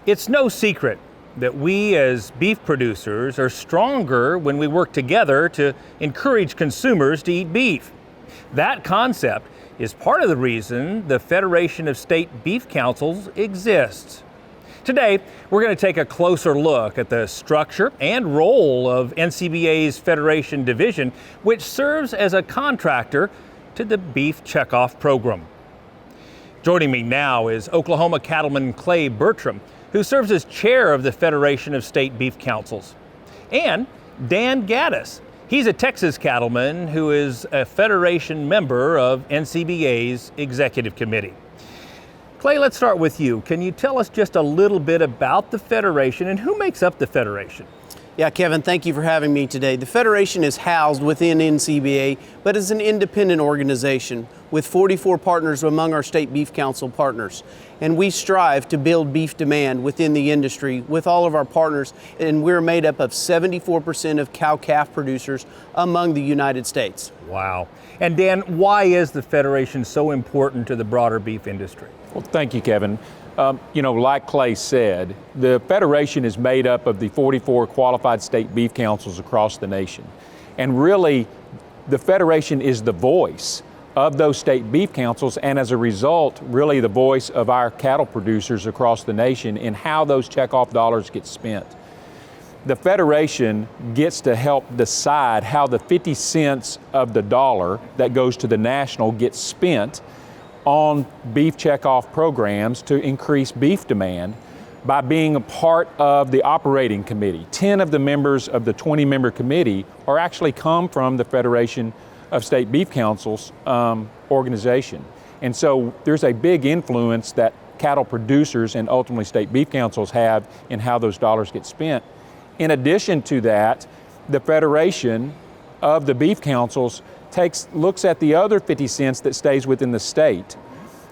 It's no secret that we as beef producers are stronger when we work together to encourage consumers to eat beef. That concept is part of the reason the Federation of State Beef Councils exists. Today, we're going to take a closer look at the structure and role of NCBA's Federation Division, which serves as a contractor to the Beef Checkoff program. Joining me now is Oklahoma cattleman Clay Burtrum, who serves as chair of the Federation of State Beef Councils, and Dan Gattis. He's a Texas cattleman who is a Federation member of NCBA's Executive Committee. Clay, let's start with you. Can you tell us just a little bit about the Federation and who makes up the Federation? Yeah, Kevin, thank you for having me today. The Federation is housed within NCBA, but is an independent organization with 44 partners among our State Beef Council partners. And we strive to build beef demand within the industry with all of our partners, and we're made up of 74% of cow-calf producers among the United States. Wow. And Dan, why is the Federation so important to the broader beef industry? Well, thank you, Kevin. Like Clay said, the Federation is made up of the 44 qualified state beef councils across the nation. And really, the Federation is the voice of those state beef councils, and as a result, really the voice of our cattle producers across the nation in how those checkoff dollars get spent. The Federation gets to help decide how the 50 cents of the dollar that goes to the national gets spent on beef checkoff programs to increase beef demand by being a part of the operating committee. 10 of the members of the 20-member committee are actually come from the Federation of State Beef Councils organization. And so there's a big influence that cattle producers and ultimately state beef councils have in how those dollars get spent. In addition to that, the Federation of the Beef Councils looks at the other 50 cents that stays within the state.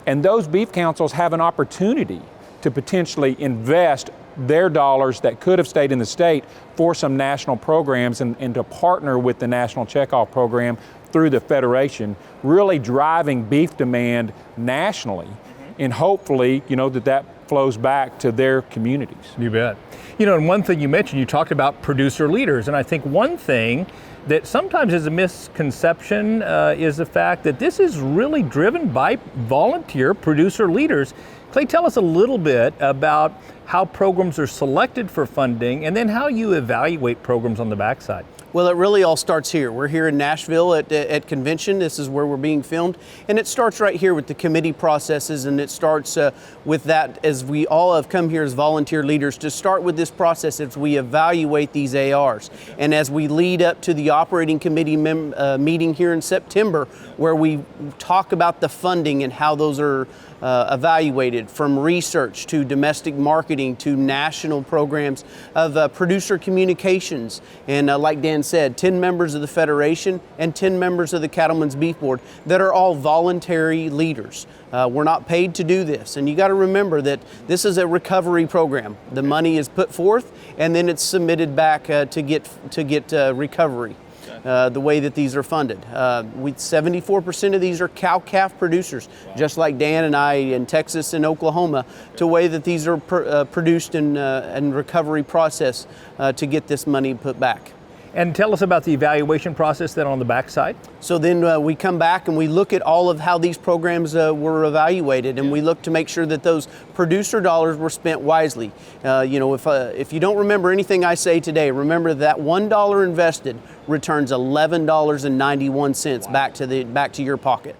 And those beef councils have an opportunity to potentially invest their dollars that could have stayed in the state for some national programs and to partner with the National Checkoff Program through the Federation, really driving beef demand nationally. And hopefully, that flows back to their communities. You bet. And one thing you mentioned, you talked about producer leaders. And I think one thing that sometimes is a misconception is the fact that this is really driven by volunteer producer leaders. Clay, tell us a little bit about how programs are selected for funding and then how you evaluate programs on the backside. Well, it really all starts here. We're here in Nashville at convention. This is where we're being filmed. And it starts right here with the committee processes, and it starts with that as we all have come here as volunteer leaders to start with this process as we evaluate these ARs. And as we lead up to the operating committee meeting here in September, where we talk about the funding and how those are evaluated, from research to domestic marketing to national programs of producer communications. And like Dan said, 10 members of the Federation and 10 members of the Cattlemen's Beef Board that are all voluntary leaders. We're not paid to do this. And you got to remember that this is a recovery program. The money is put forth and then it's submitted back to get recovery. The way that these are funded. 74% of these are cow-calf producers, just like Dan and I in Texas and Oklahoma, to way that these are produced in recovery process to get this money put back. And tell us about the evaluation process then on the backside. So then we come back and we look at all of how these programs were evaluated, and we look to make sure that those producer dollars were spent wisely. If you don't remember anything I say today, remember that $1 invested returns $11.91 back to your pocket.